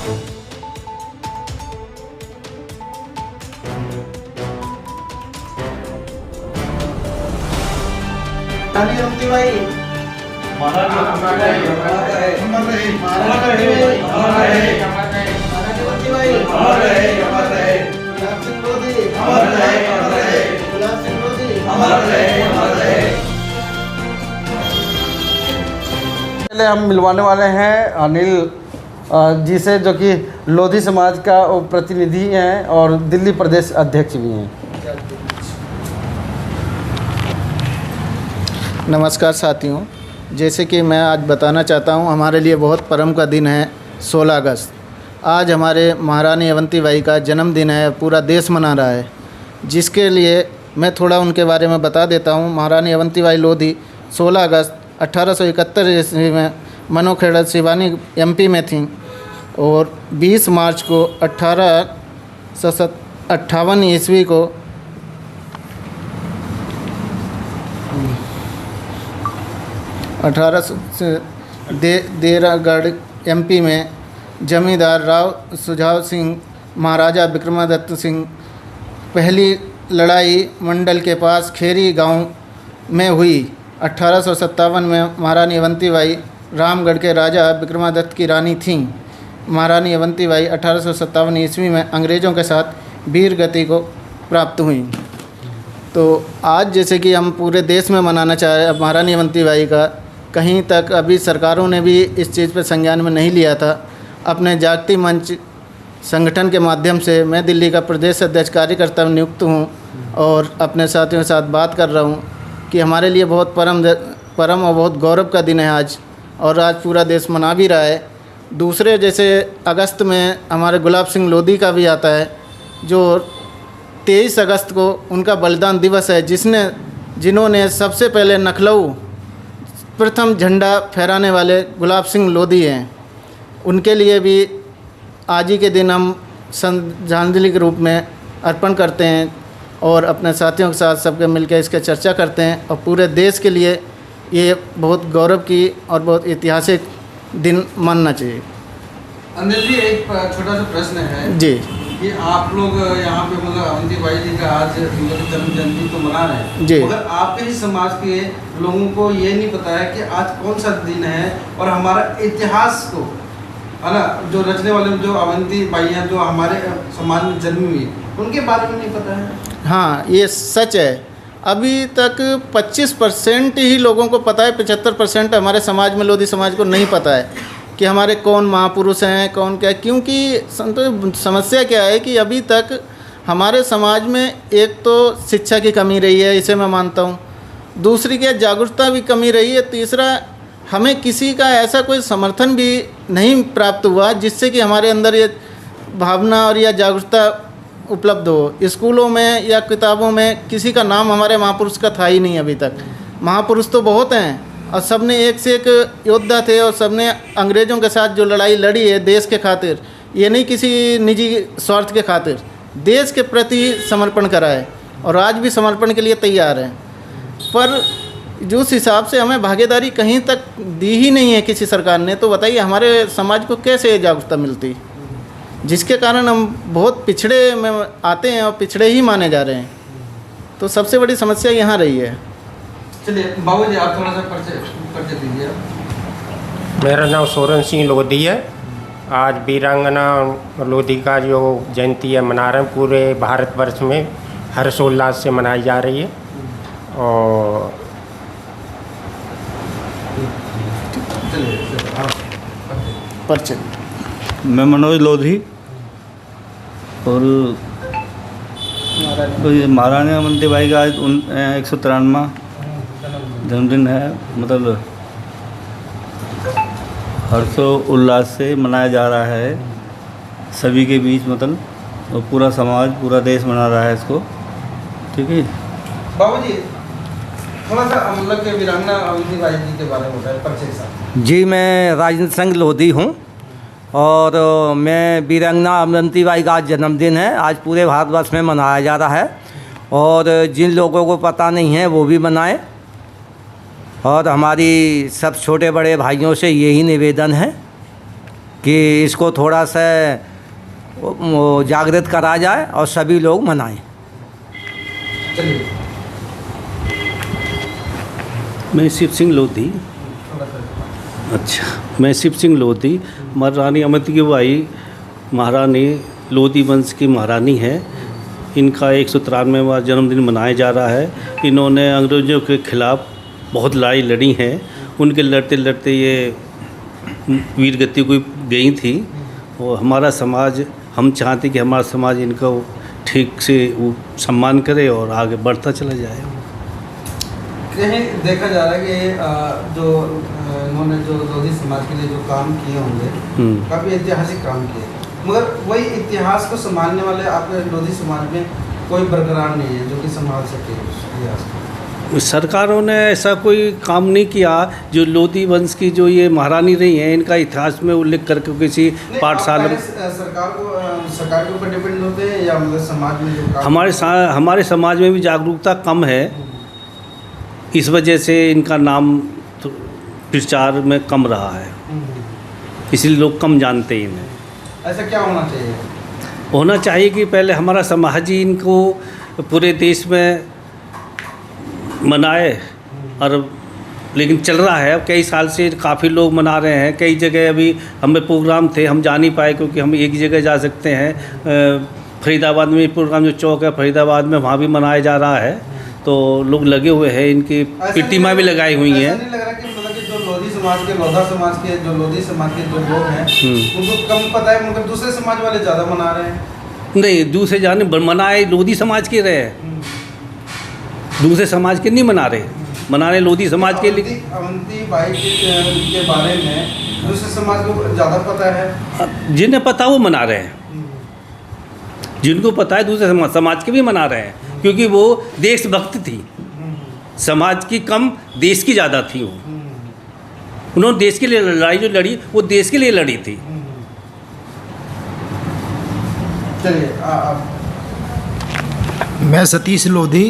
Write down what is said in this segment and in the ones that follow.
रानी अवंतीबाई महारानी अवंतीबाई गुलाब सिंह लोधी गुलाब सिंह लोधी। पहले हम मिलवाने वाले हैं अनिल जी से, जो कि लोधी समाज का प्रतिनिधि हैं और दिल्ली प्रदेश अध्यक्ष भी हैं। नमस्कार साथियों, जैसे कि मैं आज बताना चाहता हूं, हमारे लिए बहुत परम का दिन है 16 अगस्त। आज हमारे महारानी अवंतीबाई का जन्मदिन है, पूरा देश मना रहा है, जिसके लिए मैं थोड़ा उनके बारे में बता देता हूं। महारानी अवंतीबाई लोधी 16 अगस्त 1871 ईस्वी में मनोखेड़ा सिवानी MP में थीं और 20 मार्च को 1858 ईस्वी को देरागढ़ MP में जमींदार राव सुझाव सिंह महाराजा विक्रमादित्य सिंह पहली लड़ाई मंडल के पास खेरी गांव में हुई। 1857 में महारानी अवंतीबाई रामगढ़ के राजा विक्रमादित्य की रानी थीं। महारानी अवंतीबाई 1857 ईस्वी में अंग्रेज़ों के साथ वीर गति को प्राप्त हुई। तो आज जैसे कि हम पूरे देश में मनाना चाह रहे हैं महारानी अवंतीबाई का, कहीं तक अभी सरकारों ने भी इस चीज़ पर संज्ञान में नहीं लिया था। अपने जागती मंच संगठन के माध्यम से मैं दिल्ली का प्रदेश अध्यक्ष कार्यकर्ता नियुक्त हूँ और अपने साथियों के साथ बात कर रहा हूँ कि हमारे लिए बहुत परम और बहुत गौरव का दिन है आज, और आज पूरा देश मना भी रहा है। दूसरे जैसे अगस्त में हमारे गुलाब सिंह लोधी का भी आता है, जो 23 अगस्त को उनका बलिदान दिवस है, जिन्होंने सबसे पहले लखनऊ प्रथम झंडा फहराने वाले गुलाब सिंह लोधी हैं। उनके लिए भी आज ही के दिन हम श्रद्धांजलि के रूप में अर्पण करते हैं और अपने साथियों के साथ सबके मिलकर इसके चर्चा करते हैं, और पूरे देश के लिए ये बहुत गौरव की और बहुत ऐतिहासिक दिन मानना चाहिए। अनिल जी, एक छोटा सा प्रश्न है जी कि आप लोग यहाँ पे मतलब अवंतीबाई जी का आज जन्म जयंती तो मना रहे हैं जी, मगर आपके ही समाज के लोगों को ये नहीं पता है कि आज कौन सा दिन है और हमारा इतिहास को, है ना, जो रचने वाले जो अवंतीबाई हैं, जो हमारे समाज में जन्मी हुई, उनके बारे में नहीं पता है। हाँ, ये सच है। अभी तक 25% ही लोगों को पता है, 75% हमारे समाज में, लोधी समाज को नहीं पता है कि हमारे कौन महापुरुष हैं, कौन क्या। क्योंकि समस्या क्या है कि अभी तक हमारे समाज में एक तो शिक्षा की कमी रही है, इसे मैं मानता हूँ। दूसरी क्या, जागरूकता भी कमी रही है। तीसरा, हमें किसी का ऐसा कोई समर्थन भी नहीं प्राप्त हुआ जिससे कि हमारे अंदर ये भावना और या जागरूकता उपलब्ध हो। स्कूलों में या किताबों में किसी का नाम हमारे महापुरुष का था ही नहीं अभी तक। महापुरुष तो बहुत हैं और सब ने एक से एक योद्धा थे, और सब ने अंग्रेज़ों के साथ जो लड़ाई लड़ी है देश के खातिर, ये नहीं किसी निजी स्वार्थ के खातिर, देश के प्रति समर्पण करा है और आज भी समर्पण के लिए तैयार हैं। पर जिस हिसाब से हमें भागीदारी कहीं तक दी ही नहीं है किसी सरकार ने, तो बताइए हमारे समाज को कैसे जागरूकता मिलती, जिसके कारण हम बहुत पिछड़े में आते हैं और पिछड़े ही माने जा रहे हैं। तो सबसे बड़ी समस्या यहाँ रही है। चलिए बाबू जी, आप थोड़ा सा परिचय दीजिए। मेरा नाम सोरन सिंह लोधी है। आज वीरांगना लोधी का जो जयंती है मना रहे हैं, पूरे भारतवर्ष में हर्षोल्लास से मनाई जा रही है। और परिचय, मैं मनोज लोधी, और महारानी अवंतीबाई का आज 193वां जन्मदिन है। मतलब हर्षोल्लास से मनाया जा रहा है सभी के बीच, मतलब, और पूरा समाज, पूरा देश मना रहा है इसको। ठीक है बाबू जी, थोड़ा सा मतलब के वीरांगना अवंतीबाई जी के बारे में बताएं, परिचय साहब। जी, मैं राजेंद्र सिंह लोधी हूँ और मैं वीरांगना अवंतीबाई का आज जन्मदिन है, आज पूरे भारतवर्ष में मनाया जा रहा है, और जिन लोगों को पता नहीं है वो भी मनाएं। और हमारी सब छोटे बड़े भाइयों से यही निवेदन है कि इसको थोड़ा सा वो जागृत करा जाए और सभी लोग मनाएं। चलिए मैं शिव सिंह लोधी। थोड़ा सा अच्छा, मैं शिव सिंह लोधी, महारानी अवंती की बाई महारानी लोधी वंश की महारानी है। इनका 193वां जन्मदिन मनाया जा रहा है। इन्होंने अंग्रेज़ों के ख़िलाफ़ बहुत लड़ाई लड़ी है। उनके लड़ते लड़ते ये वीर गति को गई थी। और हमारा समाज, हम चाहते कि हमारा समाज इनका ठीक से वो सम्मान करे और आगे बढ़ता चला जाए। कहीं देखा जा रहा है कि जो इन्होंने जो लोधी समाज के लिए जो काम किए होंगे काफ़ी ऐतिहासिक काम किए, मगर वही इतिहास को संभालने वाले आपके लोधी समाज में कोई बरकरार नहीं है जो कि संभाल सके उस इतिहास को। सरकारों ने ऐसा कोई काम नहीं किया। जो लोधी वंश की जो ये महारानी रही हैं, इनका इतिहास में उल्लेख करके किसी पाठशाला में सरकार के ऊपर डिपेंड होते हैं या मतलब समाज में जो हमारे समाज में भी जागरूकता कम है। इस वजह से इनका नाम तो प्रचार में कम रहा है, इसलिए लोग कम जानते हैं इन्हें। ऐसा क्या होना चाहिए? होना चाहिए कि पहले हमारा समाज ही इनको पूरे देश में मनाए। और लेकिन चल रहा है, अब कई साल से काफ़ी लोग मना रहे हैं। कई जगह अभी हमें प्रोग्राम थे, हम जा नहीं पाए क्योंकि हम एक जगह जा सकते हैं। फरीदाबाद में प्रोग्राम जो चौक है फरीदाबाद में, वहाँ भी मनाया जा रहा है। तो लोग लगे हुए हैं, इनकी प्रतिमा भी लगाई हुई हैं। ऐसा नहीं लग रहा कि मतलब कि जो लोधी समाज के, लोधा समाज के, जो लोधी समाज के जो लोग हैं उनको कम पता है, मगर दूसरे समाज वाले ज़्यादा मना रहे हैं। नहीं, दूसरे जाने मनाए लोधी समाज के रहे, दूसरे समाज के नहीं मना रहे, मना रहे लोधी समाज के लिए। अवंती बाई के बारे में दूसरे समाज को ज़्यादा पता है। जिन्हें पता वो मना रहे हैं, जिनको पता है दूसरे समाज के भी मना रहे हैं, क्योंकि वो देशभक्त थी। समाज की कम, देश की ज़्यादा थी। वो उन्होंने देश के लिए लड़ाई जो लड़ी, वो देश के लिए लड़ी थी। चलिए मैं सतीश लोधी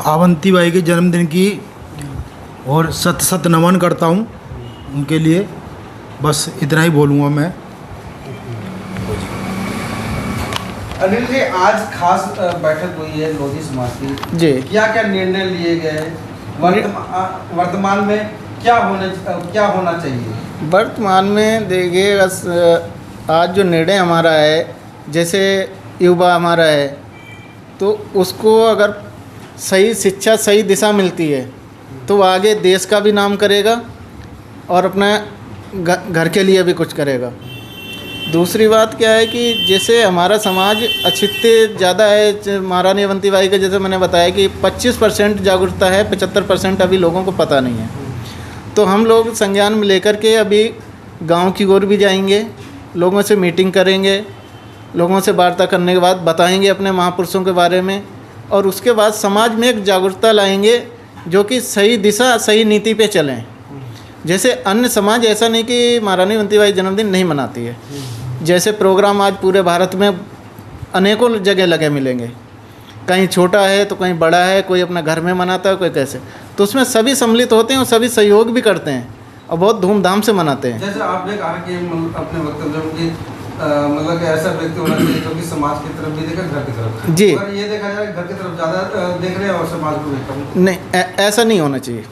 अवंती बाई के जन्मदिन की और सत सत नमन करता हूँ उनके लिए। बस इतना ही बोलूँगा मैं। अनिल जी, आज खास बैठक हुई है लोधी समाज की जी। क्या क्या निर्णय लिए गए? वर्तमान में क्या होना चाहिए? वर्तमान में देखिए, आज जो निर्णय हमारा है, जैसे युवा हमारा है, तो उसको अगर सही शिक्षा, सही दिशा मिलती है तो वो आगे देश का भी नाम करेगा और अपना घर के लिए भी कुछ करेगा। दूसरी बात क्या है कि जैसे हमारा समाज अछित्य ज़्यादा है। महारानी अवंती बाई का जैसे मैंने बताया कि 25% जागरूकता है, 75% अभी लोगों को पता नहीं है। तो हम लोग संज्ञान में लेकर के अभी गांव की ओर भी जाएंगे, लोगों से मीटिंग करेंगे, लोगों से वार्ता करने के बाद बताएंगे अपने महापुरुषों के बारे में, और उसके बाद समाज में एक जागरूकता लाएंगे जो कि सही दिशा, सही नीति पे चलें। जैसे अन्य समाज ऐसा नहीं कि महारानी अवंती बाई जन्मदिन नहीं मनाती है। जैसे प्रोग्राम आज पूरे भारत में अनेकों जगह लगे मिलेंगे, कहीं छोटा है तो कहीं बड़ा है, कोई अपना घर में मनाता है, कोई कैसे, तो उसमें सभी सम्मिलित होते हैं और सभी सहयोग भी करते हैं और बहुत धूमधाम से मनाते हैं। जैसे आपने कहा कि अपने वक्तव्य में मतलब कि ऐसा व्यक्ति होना चाहिए जो कि समाज की तरफ भी देखे, घर की तरफ जी। अगर ये देखा जाए घर की तरफ ज़्यादा देख रहे हैं और समाज को भी कम। नहीं, ऐसा नहीं होना चाहिए,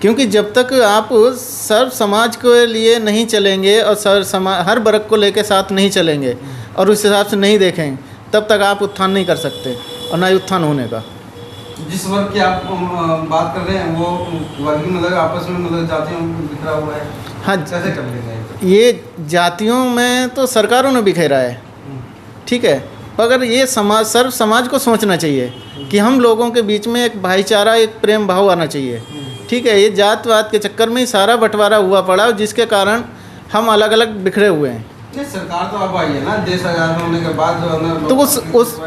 क्योंकि जब तक आप सर्व समाज के लिए नहीं चलेंगे और सर्व समाज हर वर्ग को लेकर साथ नहीं चलेंगे और उस हिसाब से नहीं देखेंगे, तब तक आप उत्थान नहीं कर सकते और ना ही उत्थान होने का। जिस वर्ग की आप बात कर रहे हैं वो वर्ग ही मतलब आपस में मतलब जातियों में बिखरा हुआ है। हाँ, कैसे कर लेंगे? ये जातियों में तो सरकारों ने बिखेरा है, ठीक है, मगर ये समाज, सर्व समाज को सोचना चाहिए कि हम लोगों के बीच में एक भाईचारा, एक प्रेम भाव आना चाहिए। ठीक है, ये जातवाद के चक्कर में ही सारा बंटवारा हुआ पड़ा, जिसके कारण हम अलग अलग बिखरे हुए हैं। नहीं, सरकार तो अब आई है ना, देश आजाद होने के बाद जो है ना, तो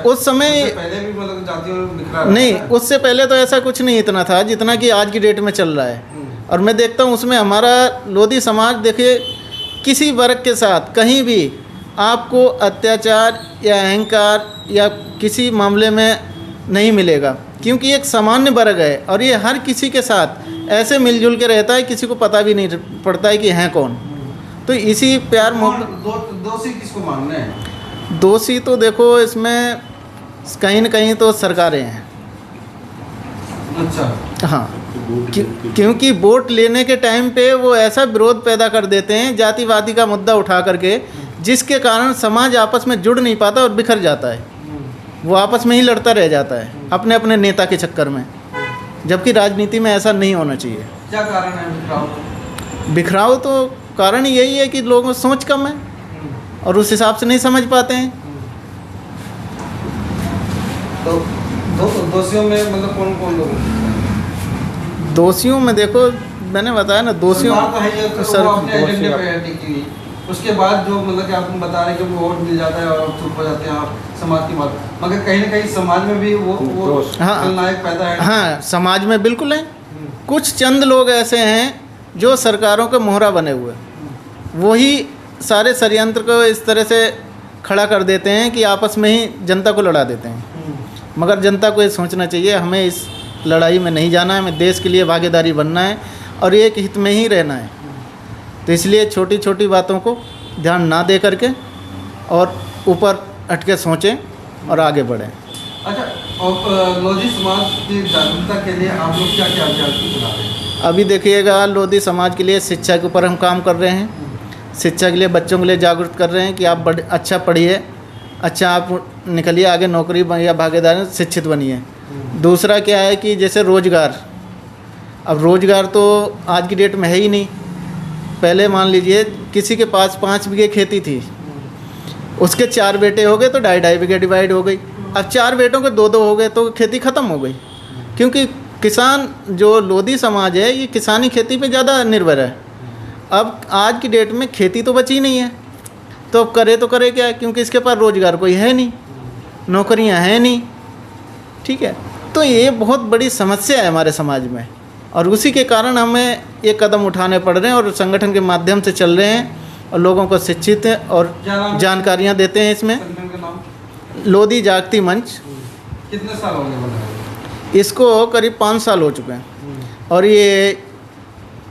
उस समय पहले भी मतलब जातियों में बिखरा नहीं, उससे पहले तो ऐसा कुछ नहीं इतना था जितना कि आज की डेट में चल रहा है। और मैं देखता हूँ उसमें हमारा लोधी समाज, देखिए, किसी वर्ग के साथ कहीं भी आपको अत्याचार या अहंकार या किसी मामले में नहीं मिलेगा, क्योंकि एक सामान्य वर्ग है और ये हर किसी के साथ ऐसे मिलजुल के रहता है, किसी को पता भी नहीं पड़ता है कि हैं कौन। तो इसी प्यार दोषी किसको मानने हैं? दोषी तो देखो इसमें कहीं न कहीं तो सरकारें हैं। अच्छा। हाँ, क्योंकि वोट लेने के टाइम पे वो ऐसा विरोध पैदा कर देते हैं जातिवादी का मुद्दा उठा करके, जिसके कारण समाज आपस में जुड़ नहीं पाता और बिखर जाता है। वो आपस में ही लड़ता रह जाता है अपने अपने नेता के चक्कर में, जबकि राजनीति में ऐसा नहीं होना चाहिए। क्या कारण है बिखराव? बिखराव तो कारण यही है कि लोगों में सोच कम है और उस हिसाब से नहीं समझ पाते हैं। तो दोषियों में मतलब कौन कौन लोग? दोषियों में देखो मैंने बताया ना, दोषियों सरकार तो है ये, तो वो अपने एजेंडे पे है टिकी हुई। उसके बाद जो मतलब कि आप बता रहे हैं कि वो वोट मिल जाता है और चुप हो जाते हैं आप समाज की बात, मगर कहीं ना कहीं समाज में भी वो खलनायक पैदा है। हाँ, समाज में बिल्कुल है। कुछ चंद लोग ऐसे हैं जो सरकारों के मोहरा बने हुए, वही सारे षड्यंत्र को इस तरह से खड़ा कर देते हैं कि आपस में ही जनता को लड़ा देते हैं। मगर जनता को ये सोचना चाहिए हमें इस लड़ाई में नहीं जाना है, हमें देश के लिए भागीदारी बनना है और एक हित में ही रहना है। तो इसलिए छोटी छोटी बातों को ध्यान ना दे करके और ऊपर हट के सोचें और आगे बढ़ें। अच्छा, और लोधी समाज की जागरूकता के लिए आप लोग क्या क्या अभियान चला रहे हैं? अभी देखिएगा, लोधी समाज के लिए शिक्षा के ऊपर हम काम कर रहे हैं। शिक्षा के लिए बच्चों के लिए जागरूक कर रहे हैं कि आप अच्छा पढ़िए, अच्छा आप निकलिए आगे नौकरी या भागीदारी शिक्षित बनिए। दूसरा क्या है कि जैसे रोज़गार, अब रोज़गार तो आज की डेट में है ही नहीं। पहले मान लीजिए किसी के पास 5 बीघे खेती थी, उसके 4 बेटे हो गए तो 2.5 बीघे डिवाइड हो गई। अब 4 बेटों के 2-2 हो गए तो खेती ख़त्म हो गई, क्योंकि किसान जो लोधी समाज है ये किसानी खेती पे ज़्यादा निर्भर है। अब आज की डेट में खेती तो बची नहीं है, तो अब करे तो करे क्या, क्योंकि इसके पास रोज़गार कोई है नहीं, नौकरियां हैं नहीं। ठीक है, तो ये बहुत बड़ी समस्या है हमारे समाज में और उसी के कारण हमें ये कदम उठाने पड़ रहे हैं और संगठन के माध्यम से चल रहे हैं और लोगों को शिक्षित और जानकारियाँ देते हैं। इसमें संगठन का नाम? लोधी जागती मंच। कितने साल हो गए बनाए? इसको करीब 5 साल हो चुके हैं और ये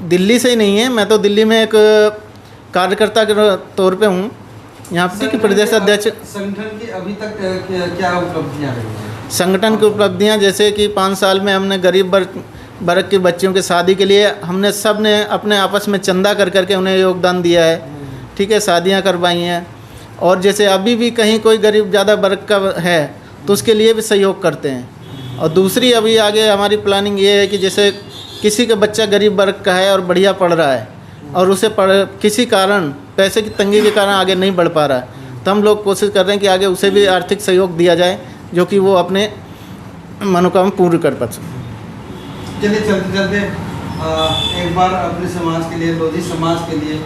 दिल्ली से ही नहीं है, मैं तो दिल्ली में एक कार्यकर्ता के तौर पे हूँ, यहाँ पे की प्रदेश अध्यक्ष। संगठन की अभी तक क्या उपलब्धियाँ रही हैं? संगठन की उपलब्धियाँ जैसे कि 5 साल में हमने गरीब वर्ग के बच्चियों की शादी के लिए हमने सब ने अपने आपस में चंदा कर करके उन्हें योगदान दिया है। ठीक है, शादियाँ करवाई हैं। और जैसे अभी भी कहीं कोई गरीब ज़्यादा वर्ग का है तो उसके लिए भी सहयोग करते हैं। और दूसरी अभी आगे हमारी प्लानिंग ये है कि जैसे किसी का बच्चा गरीब वर्ग का है और बढ़िया पढ़ रहा है और उसे किसी कारण पैसे की तंगी के कारण आगे नहीं बढ़ पा रहा है, तो हम लोग कोशिश कर रहे हैं कि आगे उसे भी आर्थिक सहयोग दिया जाए जो कि वो अपने मनोकामना पूर्ण कर पाए। चलिए चलते चलते एक बार अपने समाज के लिए, लोधी समाज के लिए,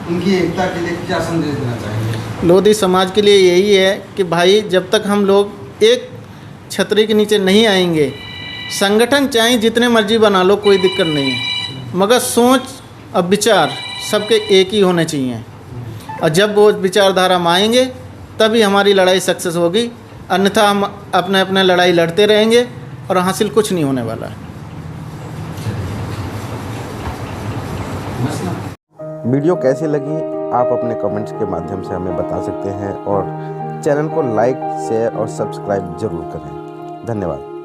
उनकी एकता के लिए क्या संदेश देना चाहेंगे? लोधी समाज के लिए यही है कि भाई जब तक हम लोग एक छतरी के नीचे नहीं आएंगे, संगठन चाहे जितने मर्जी बना लो कोई दिक्कत नहीं है, मगर सोच और विचार सबके एक ही होने चाहिए। और जब वो विचारधारा में आएंगे तभी हमारी लड़ाई सक्सेस होगी, अन्यथा हम अपने अपने लड़ाई लड़ते रहेंगे और हासिल कुछ नहीं होने वाला है। वीडियो कैसी लगी आप अपने कमेंट्स के माध्यम से हमें बता सकते हैं और चैनल को लाइक, शेयर और सब्सक्राइब ज़रूर करें। धन्यवाद।